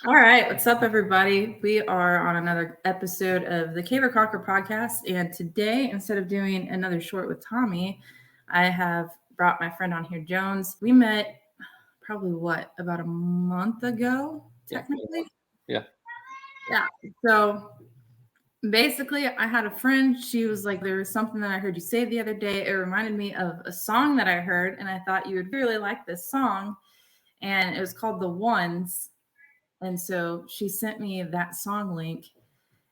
All right, what's up, everybody? We are on another episode of the 𝗖𝗥 𝗖𝗡 podcast, and today, instead of doing another short with Tommy, I have brought my friend on here, Jones. We met probably about a month ago, Yeah. technically. Yeah. Yeah. So basically, I had a friend. She was like, "There was something that I heard you say the other day. It reminded me of a song that I heard, and I thought you would really like this song." And it was called "The Ones." And so she sent me that song link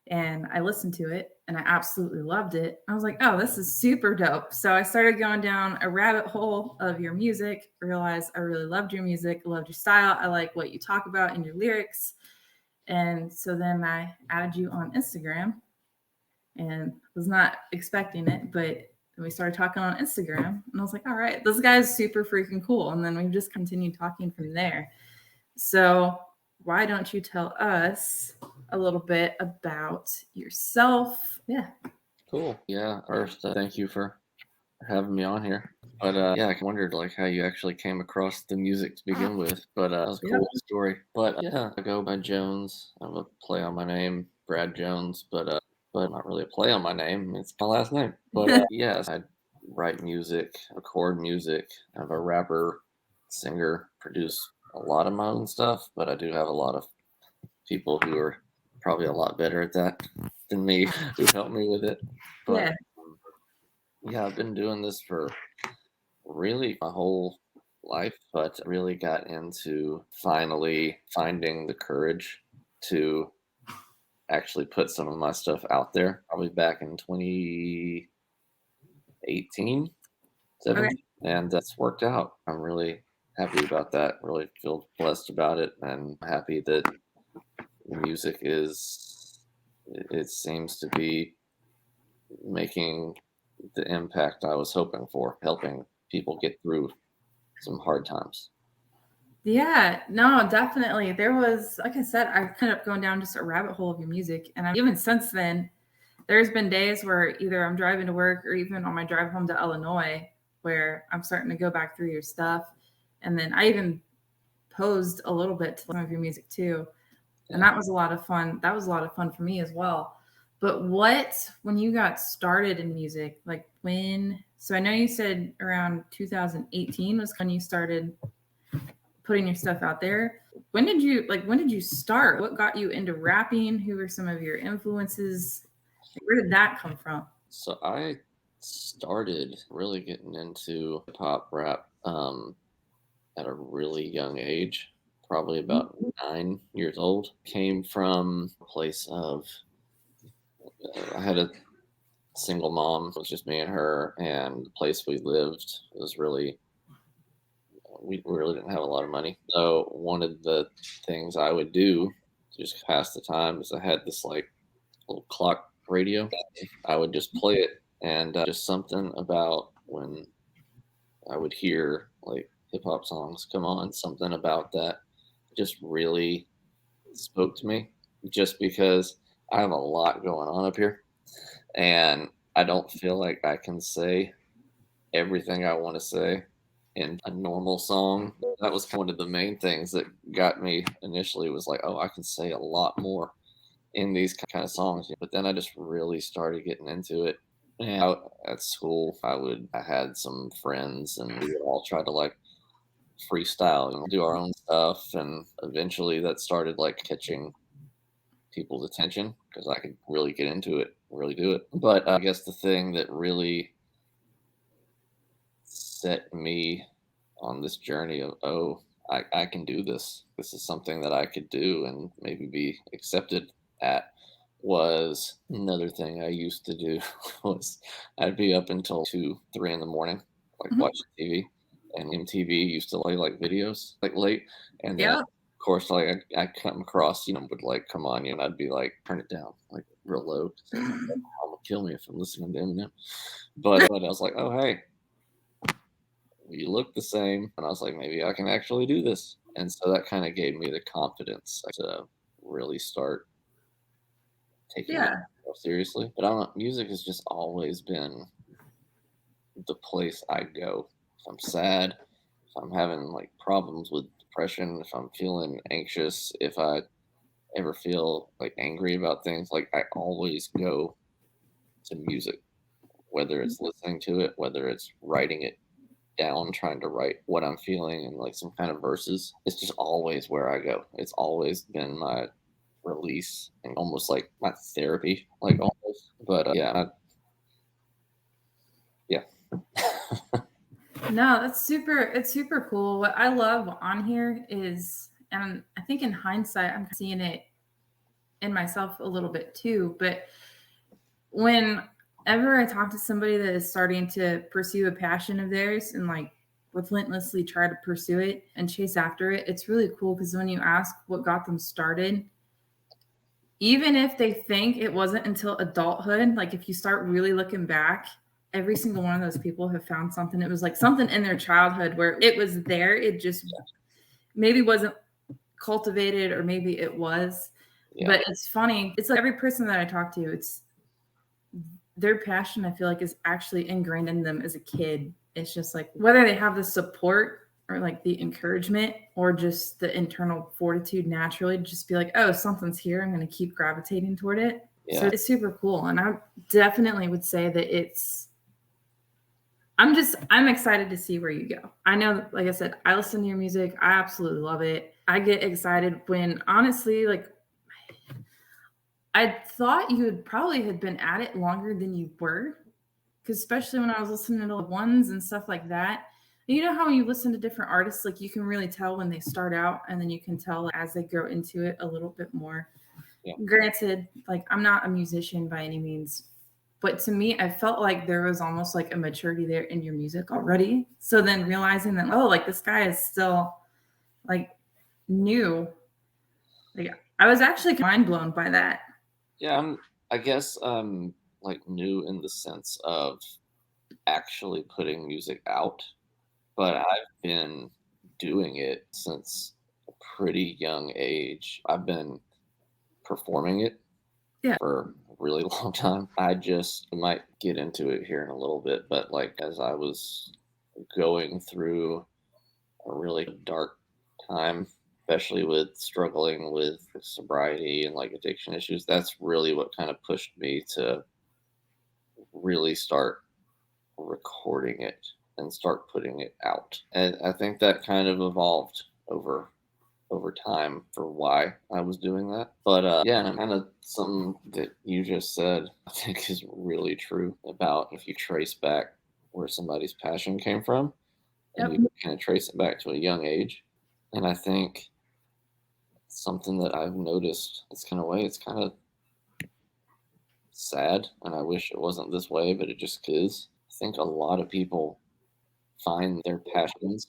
and I listened to it and I absolutely loved it. I was like, oh, this is super dope. So I started going down a rabbit hole of your music, realized I really loved your music, loved your style. I like what you talk about in your lyrics. And so then I added you on Instagram and was not expecting it, but we started talking on Instagram and I was like, all right, this guy's super freaking cool. And then we just continued talking from there. So, why don't you tell us a little bit about yourself? Yeah. Cool. Yeah. First, thank you for having me on here. But yeah, I wondered like how you actually came across the music to begin with. But that was a Yep. cool story. But yeah, I go by Jones. I have a play on my name, Brad Jones. But not really a play on my name. It's my last name. But yes, I write music, record music. I'm a rapper, singer, produce a lot of my own stuff. But I do have a lot of people who are probably a lot better at that than me who helped me with it. But Yeah. yeah, I've been doing this for really my whole life, but really got into finally finding the courage to actually put some of my stuff out there, probably back in 2018, Okay. 17, and that's worked out. I'm really happy about that. Really feel blessed about it, and happy that music is, it seems to be making the impact I was hoping for, helping people get through some hard times. Yeah. No, definitely. There was, like I said, I kind of going down just a rabbit hole of your music. And even since then, there's been days where either I'm driving to work or even on my drive home to Illinois where I'm starting to go back through your stuff. And then I even posed a little bit to some of your music too. And Yeah. that was a lot of fun. That was a lot of fun for me as well. But when you got started in music, like so I know you said around 2018 was when you started putting your stuff out there. When did you start? What got you into rapping? Who were some of your influences? Where did that come from? So I started really getting into hip hop rap at a really young age, probably about 9 years old. Came from a place of, I had a single mom, it was just me and her, and the place we lived was really, we really didn't have a lot of money. So one of the things I would do to just pass the time is I had this like little clock radio. I would just play it, and just something about when I would hear like hip hop songs come on, something about that just really spoke to me. Just because I have a lot going on up here, and I don't feel like I can say everything I want to say in a normal song. That was one of the main things that got me initially, was like, oh, I can say a lot more in these kind of songs. But then I just really started getting into it. And out at school, I had some friends, and we would all try to like freestyle and do our own stuff. And eventually, that started like catching people's attention because I could really get into it, really do it. But I guess the thing that really set me on this journey of, oh, I can do this. This is something that I could do and maybe be accepted at, was another thing I used to do was I'd be up until 2, 3 in the morning, like Mhm. watching TV. And MTV used to play like videos like late, and then Yeah. of course like I come across, would like come on, and I'd be like, turn it down like real low, 'cause I'm like, "Oh, gonna kill me if I'm listening to Eminem." But I was like, oh hey, you look the same. And I was like, maybe I can actually do this. And so that kind of gave me the confidence to really start taking it Yeah. more seriously. But I don't know, music has just always been the place I go. If I'm sad, if I'm having like problems with depression, if I'm feeling anxious, if I ever feel like angry about things, like I always go to music, whether it's listening to it, whether it's writing it down, trying to write what I'm feeling and like some kind of verses. It's just always where I go. It's always been my release and almost like my therapy, like almost. But yeah. No, it's super cool. What I love on here is, and I think in hindsight, I'm seeing it in myself a little bit too, but whenever I talk to somebody that is starting to pursue a passion of theirs and like relentlessly try to pursue it and chase after it, it's really cool because when you ask what got them started, even if they think it wasn't until adulthood, like if you start really looking back, every single one of those people have found something. It was like something in their childhood where it was there. It just maybe wasn't cultivated, or maybe it was. Yeah. But it's funny. It's like every person that I talk to, it's their passion, I feel like, is actually ingrained in them as a kid. It's just like whether they have the support or like the encouragement or just the internal fortitude naturally to just be like, oh, something's here. I'm going to keep gravitating toward it. Yeah. So it's super cool. And I definitely would say that I'm excited to see where you go. I know, like I said, I listen to your music. I absolutely love it. I get excited when, honestly, like, I thought you would probably have been at it longer than you were, because especially when I was listening to ones and stuff like that. You know how when you listen to different artists, like you can really tell when they start out, and then you can tell as they grow into it a little bit more. Yeah. Granted, like I'm not a musician by any means, but to me, I felt like there was almost like a maturity there in your music already. So then realizing that, oh, like this guy is still like new. Like I was actually mind blown by that. Yeah, I guess like new in the sense of actually putting music out, but I've been doing it since a pretty young age. I've been performing it for a really long time. I might get into it here in a little bit, but like as I was going through a really dark time, especially with struggling with sobriety and like addiction issues, that's really what kind of pushed me to really start recording it and start putting it out. And I think that kind of evolved over time for why I was doing that. But yeah, and kind of something that you just said, I think is really true about if you trace back where somebody's passion came from and you kind of trace it back to a young age. And I think something that I've noticed, it's kind of sad, and I wish it wasn't this way, but it just is. I think a lot of people find their passions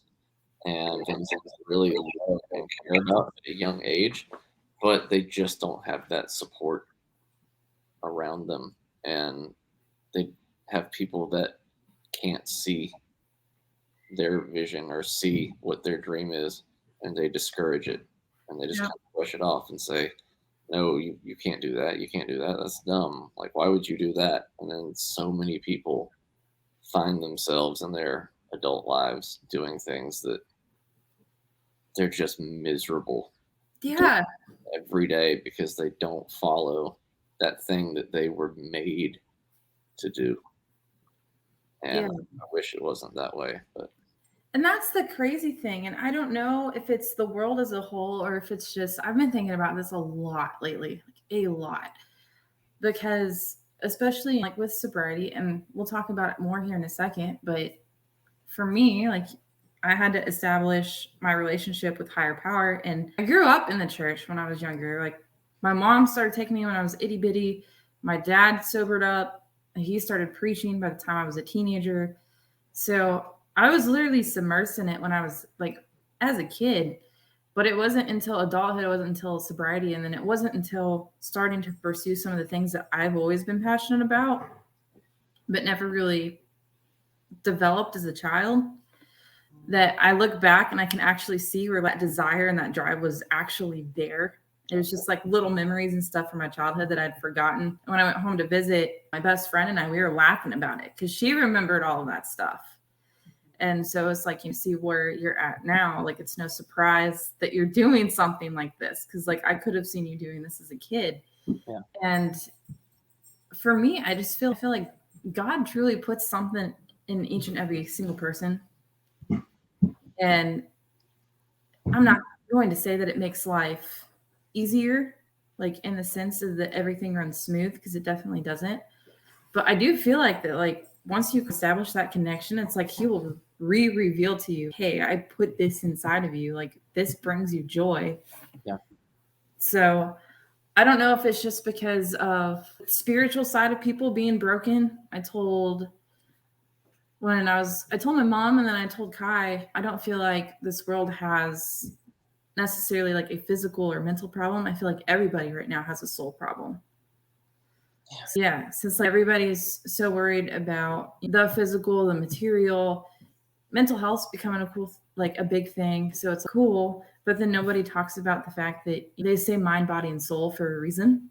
and things that they really love and care about at a young age, but they just don't have that support around them, and they have people that can't see their vision or see what their dream is, and they discourage it, and they just kind of brush it off and say, no, you can't do that. You can't do that. That's dumb. Like, why would you do that? And then so many people find themselves in their adult lives doing things that they're just miserable every day because they don't follow that thing that they were made to do. And I wish it wasn't that way, but. And that's the crazy thing. And I don't know if it's the world as a whole or if it's just, I've been thinking about this a lot lately, like a lot, because especially like with sobriety, and we'll talk about it more here in a second, but for me, like I had to establish my relationship with higher power. And I grew up in the church when I was younger. Like my mom started taking me when I was itty bitty. My dad sobered up. He started preaching by the time I was a teenager. So I was literally submersed in it when I was like as a kid, but it wasn't until adulthood, it wasn't until sobriety, and then it wasn't until starting to pursue some of the things that I've always been passionate about, but never really developed as a child, that I look back and I can actually see where that desire and that drive was actually there. It was just like little memories and stuff from my childhood that I'd forgotten. When I went home to visit my best friend and I, we were laughing about it because she remembered all of that stuff. And so it's like, you see where you're at now. Like, it's no surprise that you're doing something like this. Cause like I could have seen you doing this as a kid. Yeah. And for me, I just feel like God truly puts something in each and every single person. And I'm not going to say that it makes life easier, like in the sense of that everything runs smooth, because it definitely doesn't. But I do feel like that, like once you establish that connection, it's like he will reveal to you, hey, I put this inside of you. Like, this brings you joy. Yeah. So I don't know if it's just because of spiritual side of people being broken. I told my mom, and then I told Kai, I don't feel like this world has necessarily like a physical or mental problem. I feel like everybody right now has a soul problem. Yeah, since like everybody's so worried about the physical, the material, mental health's becoming a big thing. So it's cool, but then nobody talks about the fact that they say mind, body, and soul for a reason.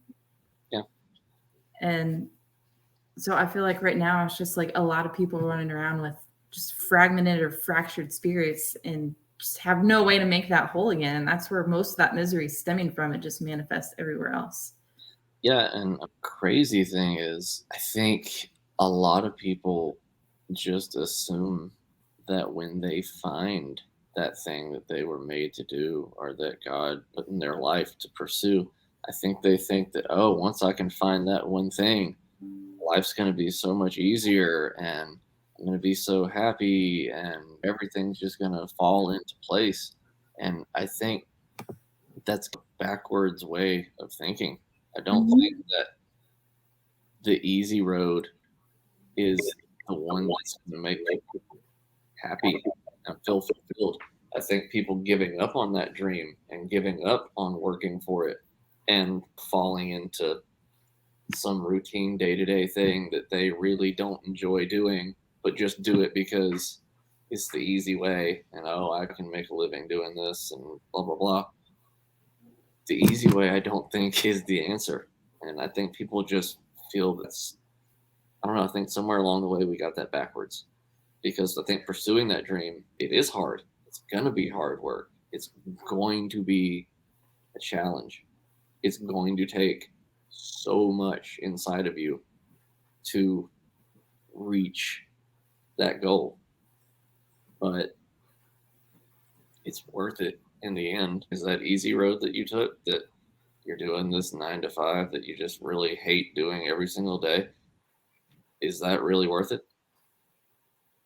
Yeah. And so I feel like right now it's just like a lot of people running around with just fragmented or fractured spirits and just have no way to make that whole again. And that's where most of that misery is stemming from. It just manifests everywhere else. Yeah, and a crazy thing is, I think a lot of people just assume that when they find that thing that they were made to do or that God put in their life to pursue, I think they think that, oh, once I can find that one thing, life's going to be so much easier and I'm going to be so happy and everything's just going to fall into place. And I think that's a backwards way of thinking. I don't think that the easy road is the one that's going to make people happy and feel fulfilled. I think people giving up on that dream and giving up on working for it and falling into some routine day-to-day thing that they really don't enjoy doing, but just do it because it's the easy way and, oh, I can make a living doing this and blah, blah, blah. The easy way, I don't think, is the answer. And I think people just feel that's, I don't know, I think somewhere along the way we got that backwards. Because I think pursuing that dream, it is hard. It's going to be hard work. It's going to be a challenge. It's going to take so much inside of you to reach that goal. But it's worth it in the end. Is that easy road that you took, that you're doing this 9 to 5 that you just really hate doing every single day, is that really worth it?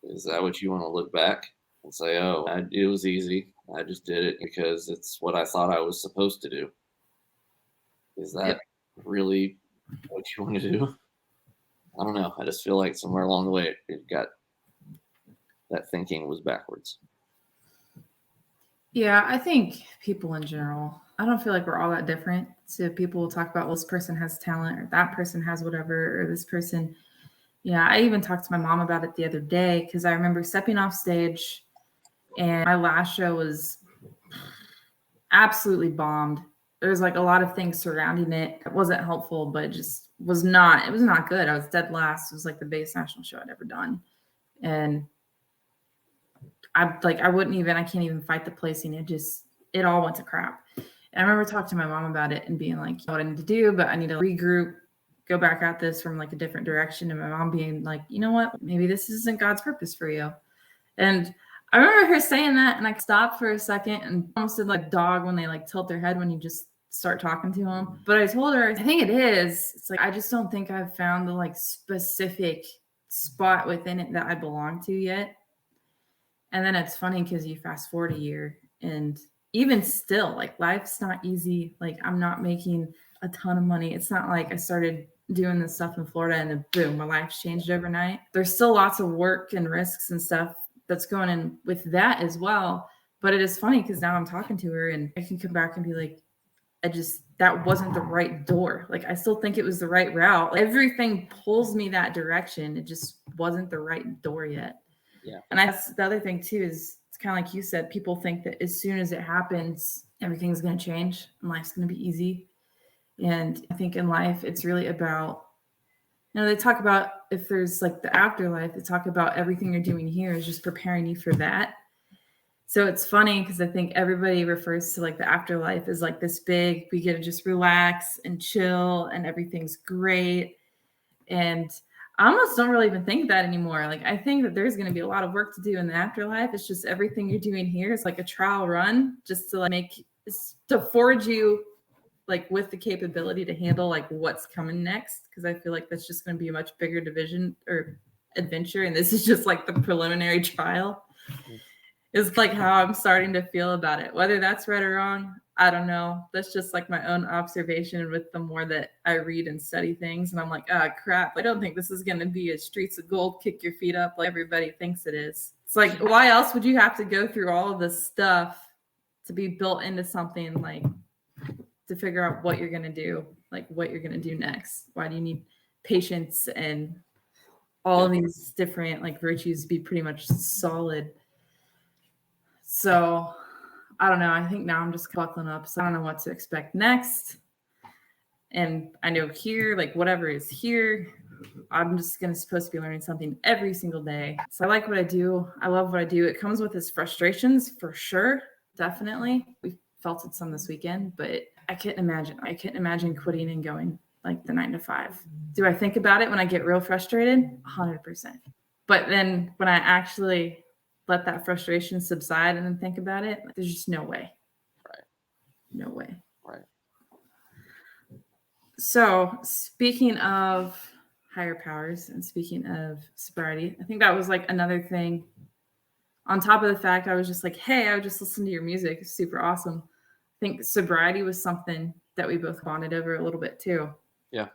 Is that what you want to look back and say, oh, it was easy. I just did it because it's what I thought I was supposed to do? Is that really what you want to do? I don't know. I just feel like somewhere along the way it got, that thinking was backwards. Yeah, I think people in general, I don't feel like we're all that different. So people will talk about, well, this person has talent or that person has whatever, or this person. Yeah, I even talked to my mom about it the other day because I remember stepping off stage and my last show was absolutely bombed. There was like a lot of things surrounding it. It wasn't helpful, but it just it was not good. I was dead last. It was like the biggest national show I'd ever done. And I can't even fight the placing. It all went to crap. And I remember talking to my mom about it and being like, what I need to do, but I need to regroup, go back at this from like a different direction. And my mom being like, you know what, maybe this isn't God's purpose for you. And I remember her saying that, and I stopped for a second and almost did like dog when they like tilt their head when you just start talking to them. But I told her, I think it is. It's like, I just don't think I've found the like specific spot within it that I belong to yet. And then it's funny because you fast forward a year and even still, like life's not easy. Like I'm not making a ton of money. It's not like I started doing this stuff in Florida and then boom, my life's changed overnight. There's still lots of work and risks and stuff that's going in with that as well. But it is funny because now I'm talking to her and I can come back and be like, that wasn't the right door. Like I still think it was the right route. Everything pulls me that direction. It just wasn't the right door yet. Yeah. And that's the other thing too, is it's kind of like you said, people think that as soon as it happens, everything's going to change and life's going to be easy. And I think in life, it's really about They talk about if there's like the afterlife, they talk about everything you're doing here is just preparing you for that. So it's funny because I think everybody refers to like the afterlife as like this big, we get to just relax and chill and everything's great. And I almost don't really even think that anymore. Like, I think that there's going to be a lot of work to do in the afterlife. It's just everything you're doing here is like a trial run just to like to forge you like with the capability to handle like what's coming next. Cause I feel like that's just going to be a much bigger division or adventure. And this is just like the preliminary trial. Is like how I'm starting to feel about it. Whether that's right or wrong, I don't know. That's just like my own observation with the more that I read and study things. And I'm like, oh, crap. I don't think this is going to be a streets of gold, kick your feet up like everybody thinks it is. It's like, why else would you have to go through all of this stuff to be built into something like to figure out what you're going to do, like what you're going to do next? Why do you need patience and all of these different like virtues to be pretty much solid? So I don't know. I think now I'm just buckling up. So I don't know what to expect next. And I know here, like whatever is here, I'm just supposed to be learning something every single day. So I like what I do. I love what I do. It comes with its frustrations for sure. Definitely. We felt it some this weekend, but I couldn't imagine quitting and going like the 9 to 5. Do I think about it when I get real frustrated? 100%. But then when I actually let that frustration subside and then think about it, there's just no way. Right. No way. Right. So speaking of higher powers and speaking of sobriety, I think that was like another thing on top of the fact I was just like, hey, I would just listen to your music. It's super awesome. I think sobriety was something that we both bonded over a little bit too. Yeah.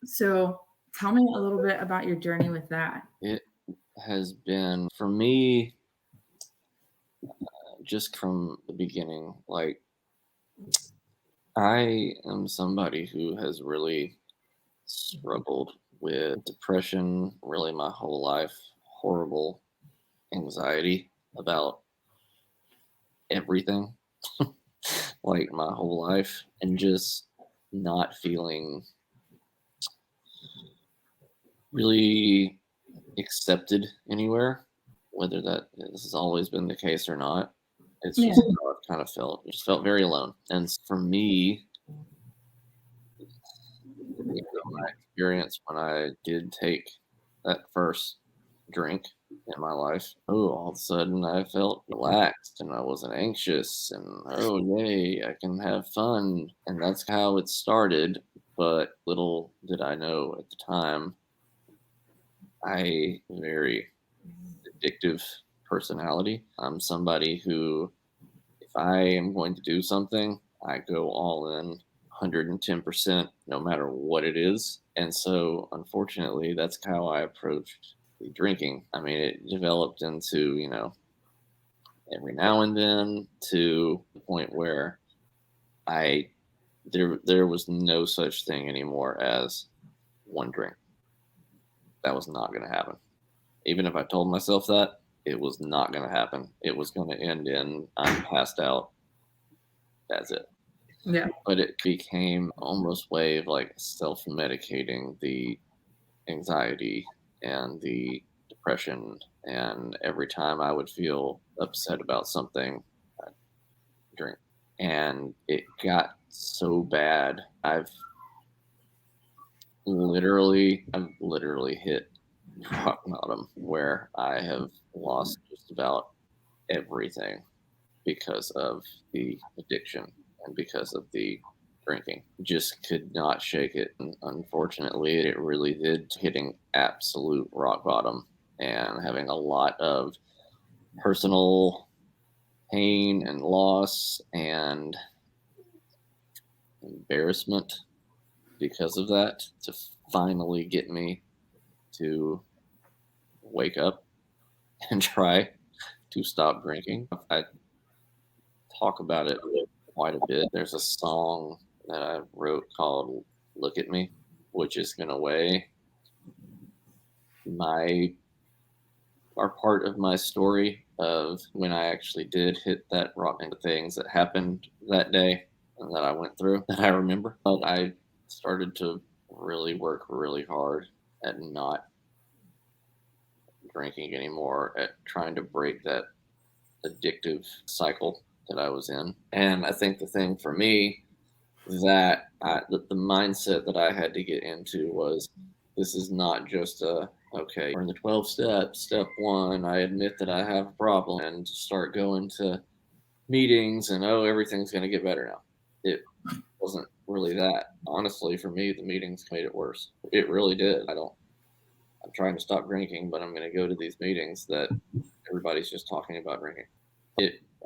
So tell me a little bit about your journey with that. It has been, for me, just from the beginning, like, I am somebody who has really struggled with depression really my whole life, horrible anxiety about everything, like my whole life, and just not feeling really accepted anywhere, whether that has always been the case or not. It's just how I've kind of felt. It just felt very alone. And for me, my experience when I did take that first drink in my life, all of a sudden I felt relaxed and I wasn't anxious and yay, I can have fun. And that's how it started. But little did I know at the time, I very addictive personality. I'm somebody who, if I am going to do something, I go all in 110%, no matter what it is. And so, unfortunately, that's how I approached the drinking. I mean, it developed into, every now and then to the point where there was no such thing anymore as one drink. That was not going to happen. Even if I told myself that, it was not going to happen. It was going to end in I'm passed out. That's it. Yeah. But it became almost way of like self-medicating the anxiety and the depression. And every time I would feel upset about something, I'd drink. And it got so bad. I've literally hit rock bottom where I have lost just about everything because of the addiction and because of the drinking. Just could not shake it. And unfortunately, it really did, hitting absolute rock bottom and having a lot of personal pain and loss and embarrassment because of that to finally get me to wake up and try to stop drinking. I talk about it quite a bit. There's a song that I wrote called Look at Me, which is in a way our part of my story of when I actually did hit that rock and the things that happened that day and that I went through that I remember. But I started to really work really hard at not drinking anymore, at trying to break that addictive cycle that I was in. And I think the thing for me that the mindset that I had to get into was, this is not just okay, we're in the 12 steps. Step one, I admit that I have a problem and start going to meetings and, oh, everything's going to get better now. It wasn't really that. Honestly, for me, the meetings made it worse. It really did. I'm trying to stop drinking, but I'm going to go to these meetings that everybody's just talking about drinking.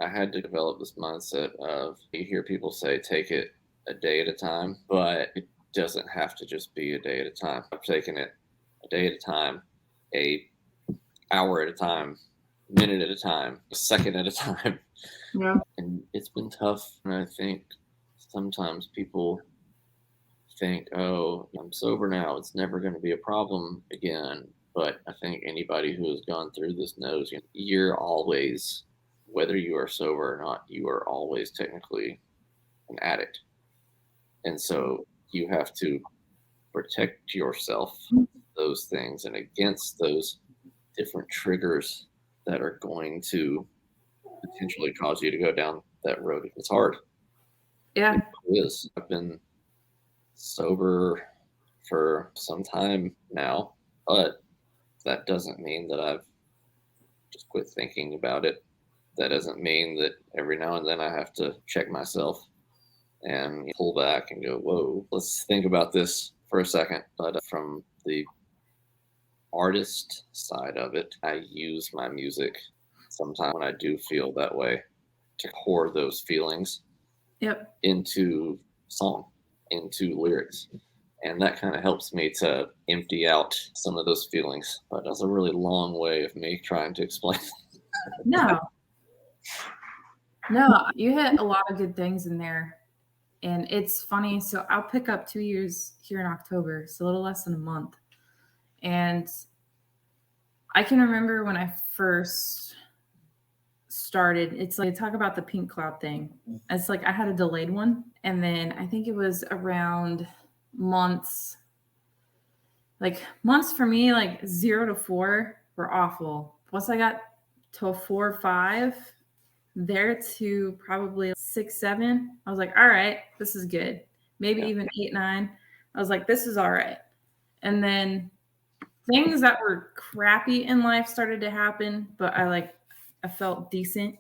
I had to develop this mindset of, you hear people say, take it a day at a time, but it doesn't have to just be a day at a time. I've taken it a day at a time, a hour at a time, minute at a time, a second at a time. Yeah. And it's been tough. And I think sometimes people think, oh, I'm sober now, it's never going to be a problem again. But I think anybody who has gone through this knows, you're always, whether you are sober or not, you are always technically an addict. And so you have to protect yourself from those things and against those different triggers that are going to potentially cause you to go down that road. It's hard. Yeah. It is. I've been sober for some time now, but that doesn't mean that I've just quit thinking about it. That doesn't mean that every now and then I have to check myself and pull back and go, whoa, let's think about this for a second. But from the artist side of it, I use my music sometimes when I do feel that way to pour those feelings into song, into lyrics. And that kind of helps me to empty out some of those feelings. But that's a really long way of me trying to explain. No, you hit a lot of good things in there. And it's funny. So I'll pick up 2 years here in October. It's a little less than a month. And I can remember when I first started, it's like, talk about the pink cloud thing. It's like I had a delayed one. And then I think it was around months for me, like 0 to 4 were awful. Once I got to 4 or 5, there to probably 6, 7, I was like, all right, this is good. Maybe even 8, 9. I was like, this is all right. And then things that were crappy in life started to happen, but I felt decent.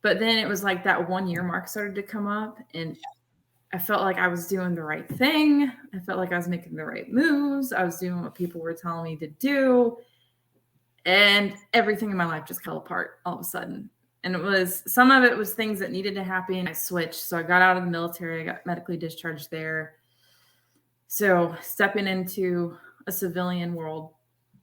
But then it was like that 1 year mark started to come up, and I felt like I was doing the right thing. I felt like I was making the right moves. I was doing what people were telling me to do. And everything in my life just fell apart all of a sudden. And some of it was things that needed to happen. I switched. So I got out of the military. I got medically discharged there. So stepping into a civilian world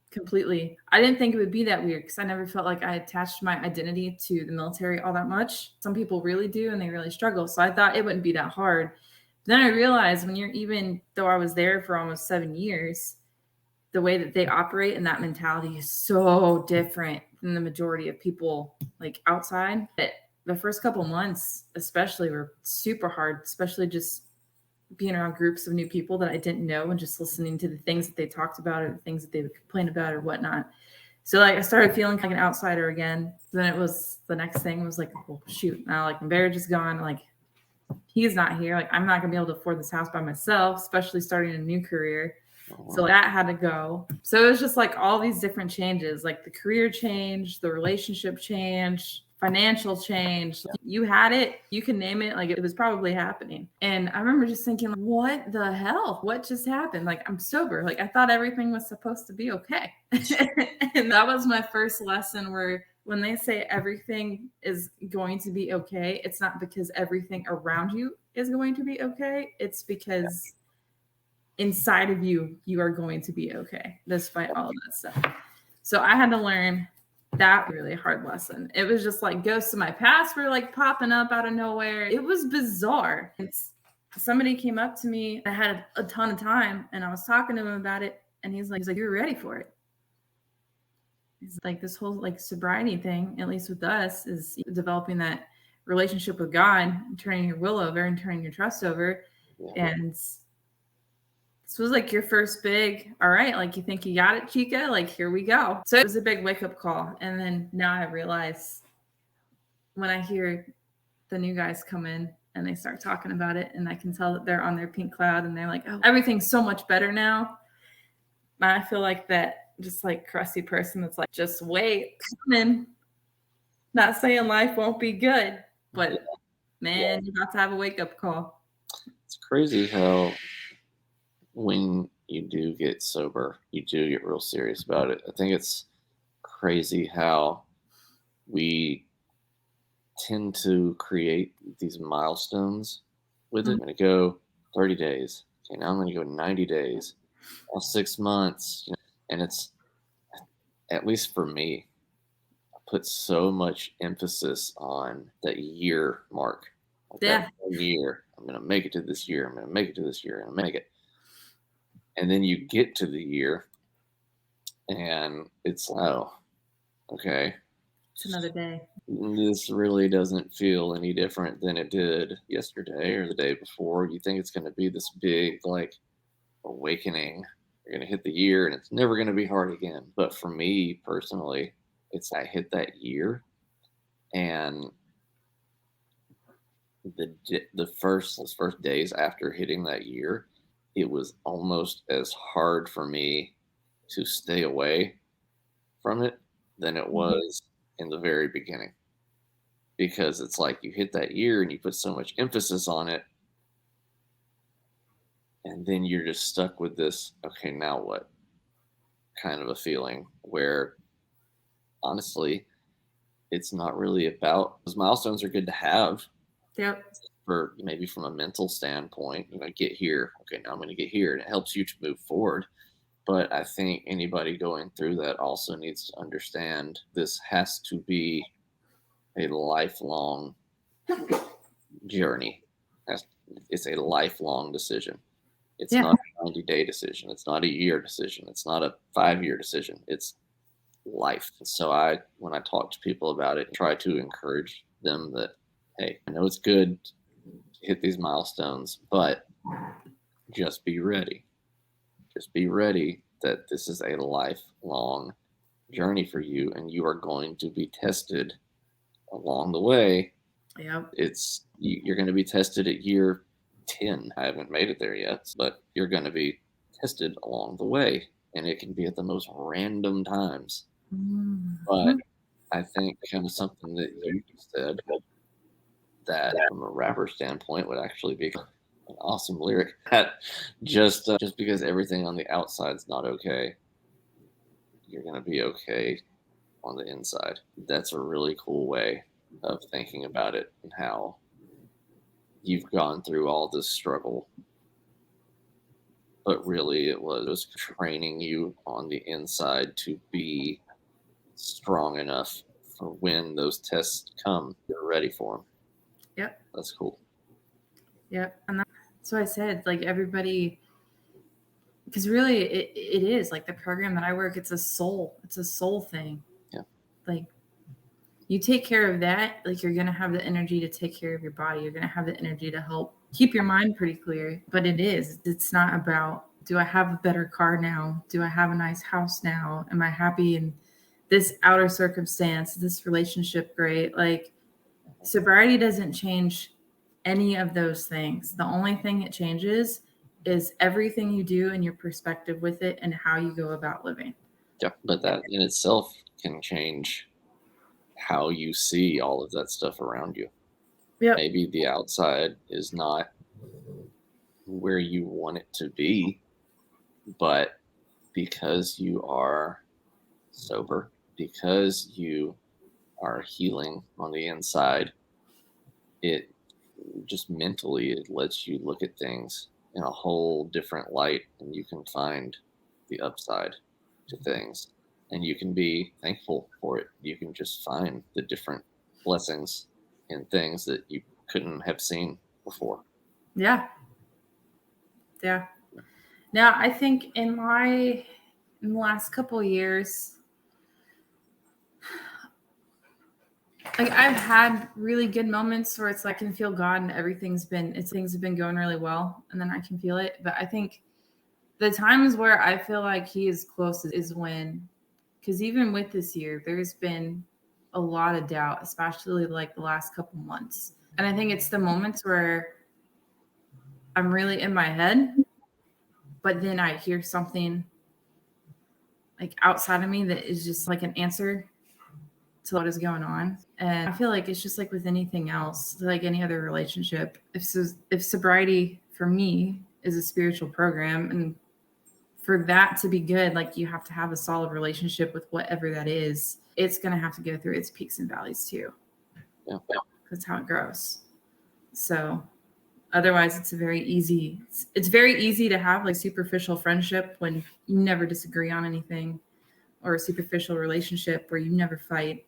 completely, I didn't think it would be that weird because I never felt like I attached my identity to the military all that much. Some people really do, and they really struggle. So I thought it wouldn't be that hard. Then I realized even though I was there for almost 7 years, the way that they operate and that mentality is so different than the majority of people like outside. But the first couple months especially were super hard, especially just being around groups of new people that I didn't know and just listening to the things that they talked about or the things that they would complain about or whatnot. So I started feeling like an outsider again. Then it was the next thing was like, well, shoot, now like marriage is gone. Like he's not here. Like I'm not gonna be able to afford this house by myself, especially starting a new career. So that had to go. So it was just like all these different changes, like the career change, the relationship change, financial change. You had it, you can name it. Like it was probably happening. And I remember just thinking, what the hell? What just happened? Like I'm sober. Like I thought everything was supposed to be okay. And that was my first lesson where when they say everything is going to be okay, it's not because everything around you is going to be okay. It's because inside of you, you are going to be okay, despite all of that stuff. So I had to learn that really hard lesson. It was just like ghosts of my past were like popping up out of nowhere. It was bizarre. Somebody came up to me. I had a ton of time, and I was talking to him about it, and he's like, "You're ready for it." He's like, this whole like sobriety thing, at least with us, is developing that relationship with God, turning your will over and turning your trust over, and this was like your first big, all right, like you think you got it, Chica? Like, here we go. So it was a big wake-up call. And then now I realize when I hear the new guys come in and they start talking about it, and I can tell that they're on their pink cloud and they're like, oh, everything's so much better now. And I feel like that just like crusty person that's like, just wait, coming. Not saying life won't be good, but man, you're about to have a wake-up call. It's crazy how when you do get sober, you do get real serious about it. I think it's crazy how we tend to create these milestones with it. I'm going to go 30 days. Okay, now I'm going to go 90 days. Now 6 months. And it's, at least for me, I put so much emphasis on that year mark. Like that 1 year. I'm going to make it to this year. I'm going to make it to this year. I'm going to make it. And then you get to the year and it's, oh, okay. It's another day. This really doesn't feel any different than it did yesterday or the day before. You think it's going to be this big, like, awakening. You're going to hit the year and it's never going to be hard again. But for me personally, it's I hit that year and the first days after hitting that year, it was almost as hard for me to stay away from it than it was in the very beginning. Because it's like you hit that year and you put so much emphasis on it, and then you're just stuck with this, okay, now what? Kind of a feeling where honestly, it's not really about those milestones are good to have. Yep. For maybe from a mental standpoint, get here. Okay, now I'm going to get here, and it helps you to move forward. But I think anybody going through that also needs to understand this has to be a lifelong journey. It's a lifelong decision. It's not a 90-day decision. It's not a year decision. It's not a 5-year decision. It's life. So when I talk to people about it, try to encourage them that, hey, I know it's good to hit these milestones, but just be ready. Just be ready that this is a lifelong journey for you, and you are going to be tested along the way. Yep. You're going to be tested at year 10. I haven't made it there yet, but you're going to be tested along the way, and it can be at the most random times. But I think kind of something that you said that from a rapper standpoint would actually be an awesome lyric. That just because everything on the outside's not okay, you're going to be okay on the inside. That's a really cool way of thinking about it, and how you've gone through all this struggle, but really it was training you on the inside to be strong enough for when those tests come, you're ready for them. Yep. That's cool. Yep. And that's what I said, like everybody, because really it is like the program that I work, it's a soul thing. Yeah. Like you take care of that, like you're going to have the energy to take care of your body. You're going to have the energy to help keep your mind pretty clear. But it's not about, do I have a better car now? Do I have a nice house now? Am I happy in this outer circumstance, this relationship great? Like sobriety doesn't change any of those things. The only thing it changes is everything you do and your perspective with it and how you go about living. Yeah, but that in itself can change how you see all of that stuff around you. Yep. Maybe the outside is not where you want it to be, but because you are sober, because you are healing on the inside, it just mentally, it lets you look at things in a whole different light, and you can find the upside to things, and you can be thankful for it. You can just find the different blessings in things that you couldn't have seen before. Yeah. Now, I think in the last couple of years, like I've had really good moments where it's like I can feel God and things have been going really well, and then I can feel it. But I think The times where I feel like he is closest is when, because even with this year, there's been a lot of doubt, especially like the last couple months. And I think it's the moments where I'm really in my head, but then I hear something like outside of me that is just like an answer to what is going on. And I feel like it's just like with anything else, like any other relationship. If sobriety for me is a spiritual program, and for that to be good, like you have to have a solid relationship with whatever that is. It's going to have to go through its peaks and valleys too. Yeah. That's how it grows. So otherwise it's very easy to have like superficial friendship when you never disagree on anything, or a superficial relationship where you never fight.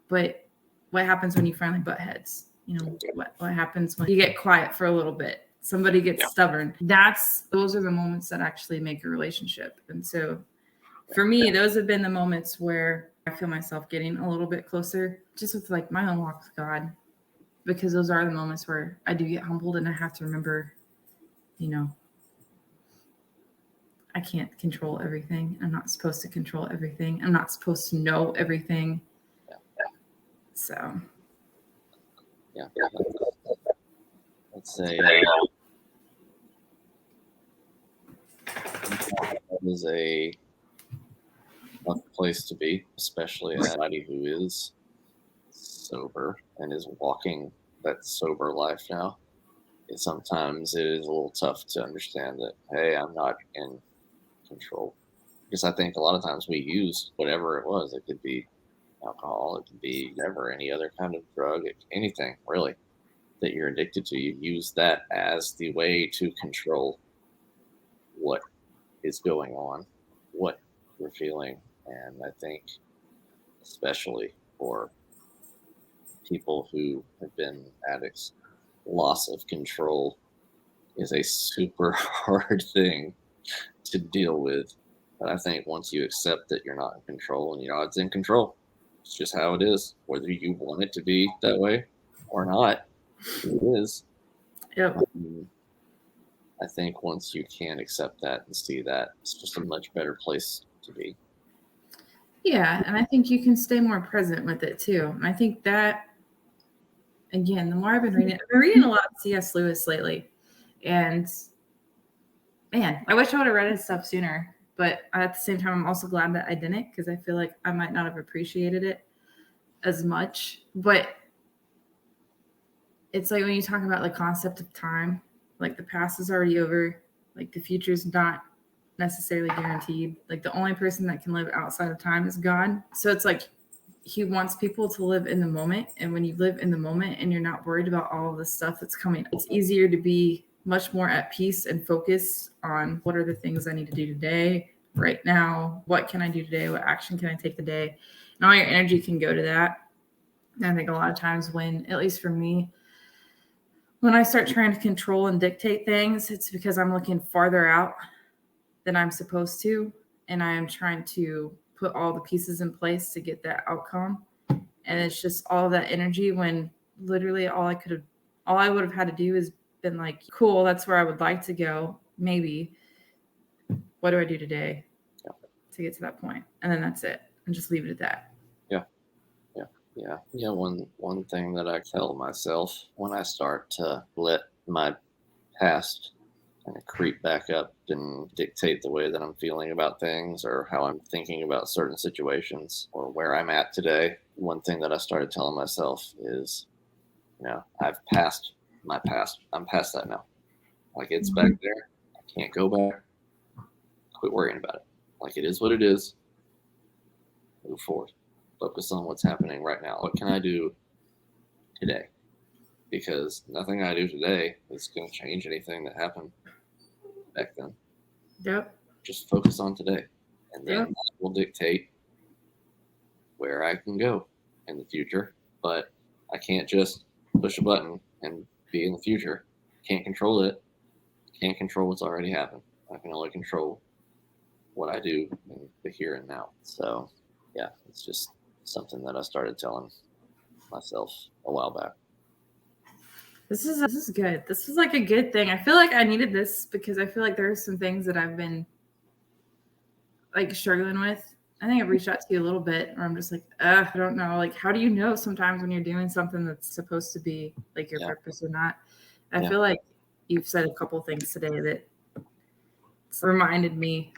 But what happens when you finally butt heads? You know, what happens when you get quiet for a little bit? Somebody gets stubborn. Those are the moments that actually make a relationship. And so for me, those have been the moments where I feel myself getting a little bit closer just with like my own walk with God, because those are the moments where I do get humbled and I have to remember, you know, I can't control everything. I'm not supposed to control everything. I'm not supposed to know everything. So, yeah. Let's say that is a tough place to be, especially as somebody who is sober and is walking that sober life now. Sometimes it is a little tough to understand that, hey, I'm not in control. Because I think a lot of times we use whatever it was. It could be alcohol, it could be whatever, any other kind of drug, anything really that you're addicted to. You use that as the way to control what is going on, what you're feeling. And I think especially for people who have been addicts, loss of control is a super hard thing to deal with. But I think once you accept that you're not in control, and it's in control, it's just how it is, whether you want it to be that way or not, it is. yep. I think once you can accept that and see that, it's just a much better place to be. Yeah, and I think you can stay more present with it too. And I think that, again, the more I've been reading a lot of C.S. Lewis lately, and man, I wish I would have read his stuff sooner. But at the same time, I'm also glad that I didn't, because I feel like I might not have appreciated it as much. But it's like when you talk about the concept of time, like the past is already over, like the future is not necessarily guaranteed. Like the only person that can live outside of time is God. So it's like he wants people to live in the moment. And when you live in the moment and you're not worried about all of the stuff that's coming, it's easier to be much more at peace and focus on what are the things I need to do today, right now. What can I do today? What action can I take today? And all your energy can go to that. And I think a lot of times when, at least for me, when I start trying to control and dictate things, it's because I'm looking farther out than I'm supposed to. And I am trying to put all the pieces in place to get that outcome. And it's just all that energy when literally all I would have had to do is been like, cool, that's where I would like to go. Maybe. What do I do today to get to that point? And then that's it. And just leave it at that. Yeah. One thing that I tell myself when I start to let my past kind of creep back up and dictate the way that I'm feeling about things or how I'm thinking about certain situations or where I'm at today, one thing that I started telling myself is, I've passed my past. I'm past that now. Like it's back there. I can't go back. Quit worrying about it. Like it is what it is. Move forward. Focus on what's happening right now. What can I do today? Because nothing I do today is going to change anything that happened back then. Yep. Just focus on today. And then Yep. that will dictate where I can go in the future. But I can't just push a button and be in the future. Can't control it. Can't control what's already happened. I can only control what I do in the here and now. So, yeah, it's just something that I started telling myself a while back. This is good. This is like a good thing. I feel like I needed this because I feel like there are some things that I've been like struggling with. I think I've reached out to you a little bit where I'm just like, I don't know. Like, how do you know sometimes when you're doing something that's supposed to be like your purpose or not? I feel like you've said a couple things today that reminded me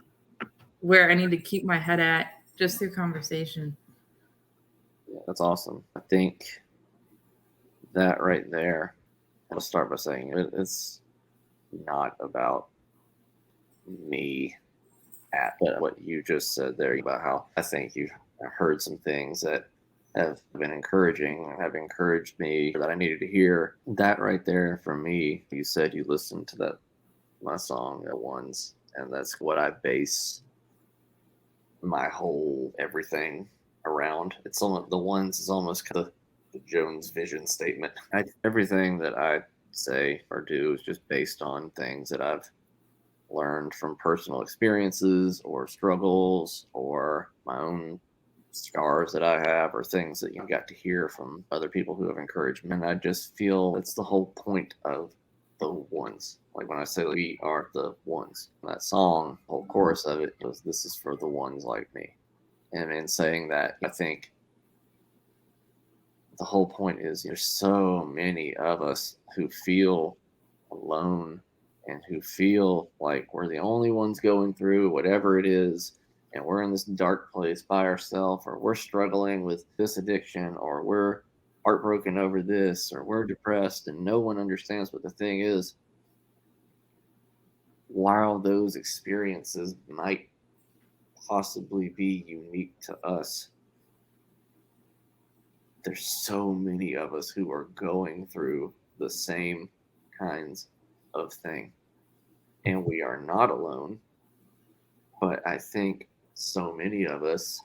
where I need to keep my head at just through conversation. Yeah, that's awesome. I think that right there, I'll start by saying it's not about me at what you just said there about how I think you heard some things that have been encouraging, have encouraged me that I needed to hear. That right there for me, you said you listened to my song at once, and that's what I base my whole everything around. It's almost the ones is almost kind of the Jones vision statement. Everything that I say or do is just based on things that I've learned from personal experiences or struggles or my own scars that I have or things that you got to hear from other people who have encouraged me. And I just feel it's the whole point of the ones. Like when I say we are the ones, that song, the whole chorus of it was, this is for the ones like me. And in saying that, I think the whole point is there's so many of us who feel alone and who feel like we're the only ones going through whatever it is, and we're in this dark place by ourselves, or we're struggling with this addiction, or we're heartbroken over this, or we're depressed and no one understands. What the thing is, while those experiences might possibly be unique to us, there's so many of us who are going through the same kinds of thing, and we are not alone. But I think so many of us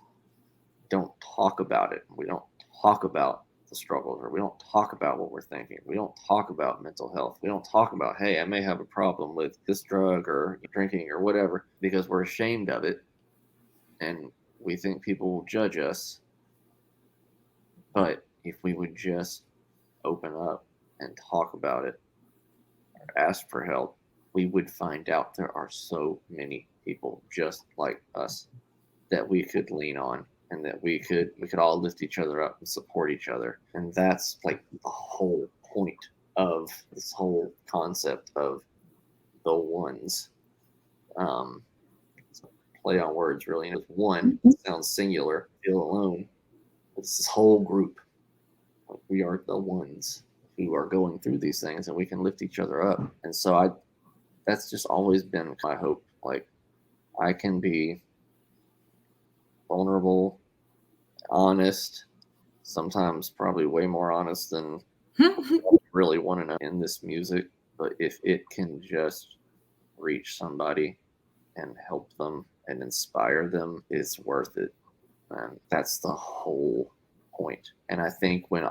don't talk about it. We don't talk about the struggles, or we don't talk about what we're thinking. We don't talk about mental health. We don't talk about, hey, I may have a problem with this drug or drinking or whatever, because we're ashamed of it and we think people will judge us. But if we would just open up and talk about it or ask for help, we would find out there are so many people just like us that we could lean on, and that we could all lift each other up and support each other. And that's like the whole point of this whole concept of the ones. It's a play on words, really. And one sounds singular, feel alone. It's this whole group. Like, we are the ones who are going through these things, and we can lift each other up. And so that's just always been my hope. Like, I can be vulnerable, honest, sometimes probably way more honest than I really want to know in this music. But if it can just reach somebody and help them and inspire them, it's worth it. And that's the whole point. And I think when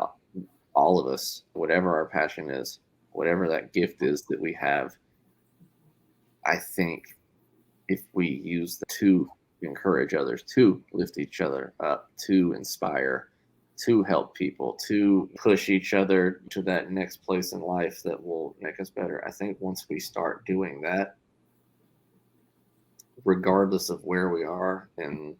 all of us, whatever our passion is, whatever that gift is that we have, I think if we use the to encourage others, to lift each other up, to inspire, to help people, to push each other to that next place in life that will make us better. I think once we start doing that, regardless of where we are in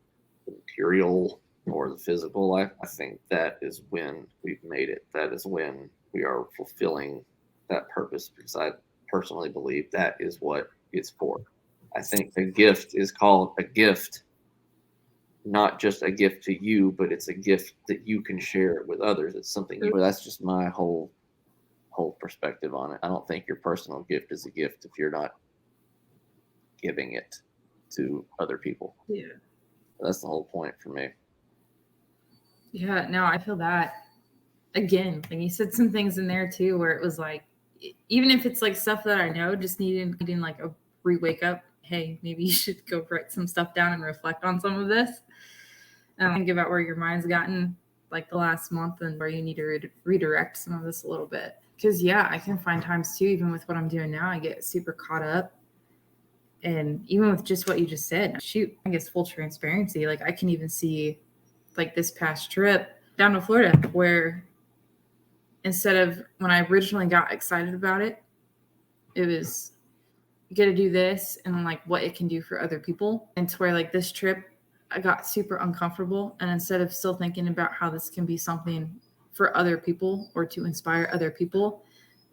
the material or the physical life, I think that is when we've made it. That is when we are fulfilling that purpose, because I personally believe that is what it's for. I think the gift is called a gift, not just a gift to you, but it's a gift that you can share with others. It's something that's just my whole perspective on it. I don't think your personal gift is a gift if you're not giving it to other people. Yeah. That's the whole point for me. Yeah, no, I feel that. Again, like you said some things in there too where it was like, even if it's like stuff that I know, just needing like a re-wake up, hey, maybe you should go write some stuff down and reflect on some of this. Think about where your mind's gotten like the last month and where you need to redirect some of this a little bit. Because yeah, I can find times too, even with what I'm doing now, I get super caught up. And even with just what you just said, shoot, I guess full transparency, like I can even see like this past trip down to Florida where instead of when I originally got excited about it, it was you got to do this and like what it can do for other people. And to where like this trip, I got super uncomfortable. And instead of still thinking about how this can be something for other people or to inspire other people,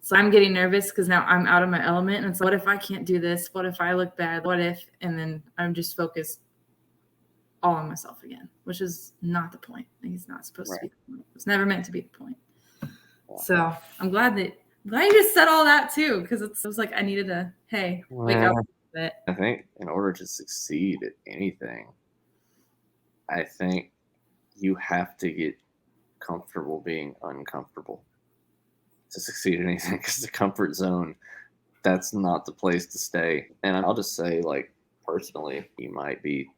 so I'm getting nervous because now I'm out of my element. And it's like, what if I can't do this? What if I look bad? What if? And then I'm just focused all on myself again, which is not the point. Like, it's not supposed to be the point. It's never meant to be the point. So I'm glad you just said all that too, because it was like I needed to, wake up a bit. I think in order to succeed at anything, I think you have to get comfortable being uncomfortable to succeed at anything, because the comfort zone, that's not the place to stay. And I'll just say, like, personally, you might be,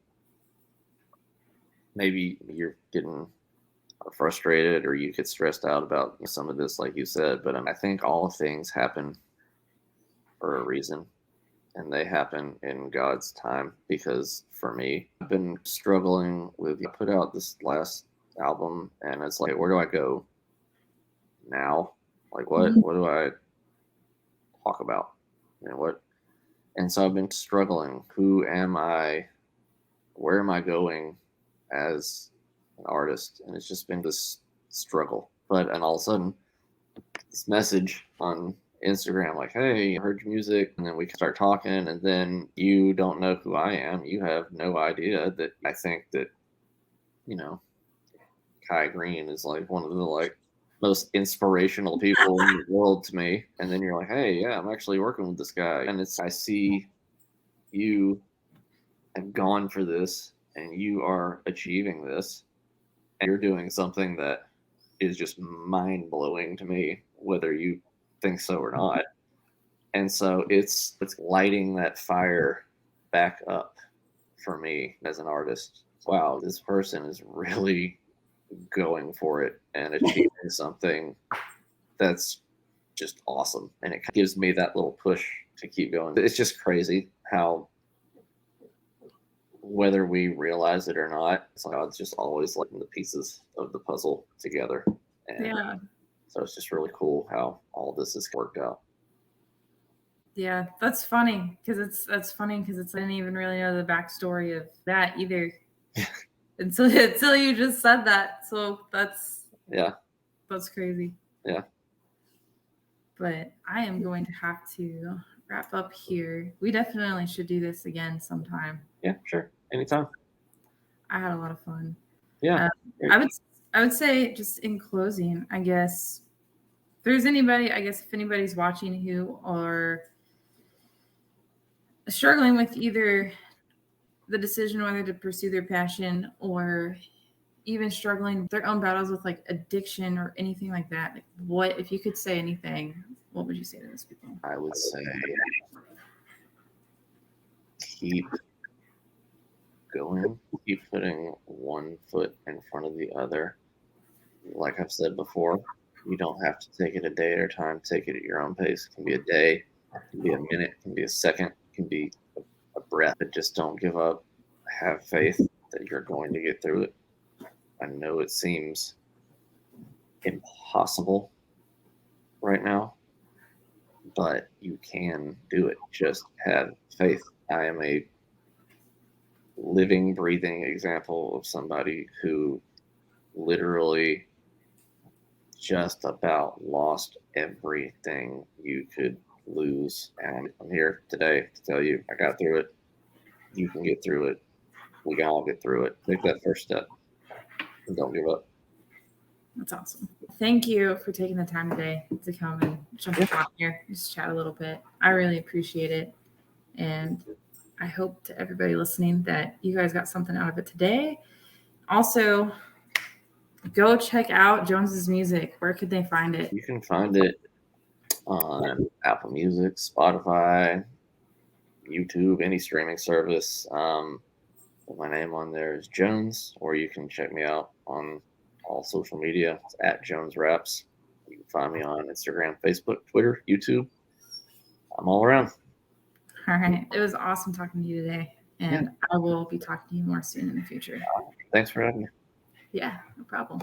maybe you're getting frustrated or you get stressed out about some of this, like you said, but I think all things happen for a reason, and they happen in God's time. Because for me, I've been struggling with, I put out this last album and it's like, where do I go now? Like, what do I talk about? And so I've been struggling. Who am I? Where am I going as an artist? And it's just been this struggle. And all of a sudden, this message on Instagram, like, hey, I heard your music, and then we can start talking, and then you don't know who I am. You have no idea that I think that, Kai Green is like one of the like most inspirational people in the world to me. And then you're like, hey, yeah, I'm actually working with this guy. And I see you have gone for this and you are achieving this, and you're doing something that is just mind blowing to me, whether you think so or not. And so it's lighting that fire back up for me as an artist. Wow, this person is really going for it and achieving something that's just awesome. And it gives me that little push to keep going. It's just crazy how, whether we realize it or not, it's like God's just always letting the pieces of the puzzle together. And so it's just really cool how all this has worked out. Yeah, that's funny because I didn't even really know the backstory of that either until you just said that. So that's crazy. Yeah. But I am going to have to wrap up here. We definitely should do this again sometime. Yeah, sure, anytime. I had a lot of fun. Yeah, I would say, just in closing, I guess, if there's anybody, if anybody's watching who are struggling with either the decision whether to pursue their passion or even struggling with their own battles with like addiction or anything like that, like, what, if you could say anything, what would you say to those people? I would say keep going, keep putting one foot in front of the other. Like I've said before, you don't have to take it a day at a time. Take it at your own pace. It can be a day, it can be a minute, it can be a second, it can be a breath. But just don't give up. Have faith that you're going to get through it. I know it seems impossible right now, but you can do it. Just have faith. I am a living, breathing example of somebody who literally just about lost everything you could lose. And I'm here today to tell you, I got through it. You can get through it. We can all get through it. Take that first step and don't give up. That's awesome. Thank you for taking the time today to come and jump on here, just chat a little bit. I really appreciate it. And I hope to everybody listening that you guys got something out of it today. Also, go check out Jones's music. Where could they find it? You can find it on Apple Music, Spotify, YouTube, any streaming service. My name on there is Jones, or you can check me out on all social media. It's at Jones Raps. You can find me on Instagram, Facebook, Twitter, YouTube. I'm all around. All right. It was awesome talking to you today. And I will be talking to you more soon in the future. Thanks for having me. Yeah, no problem.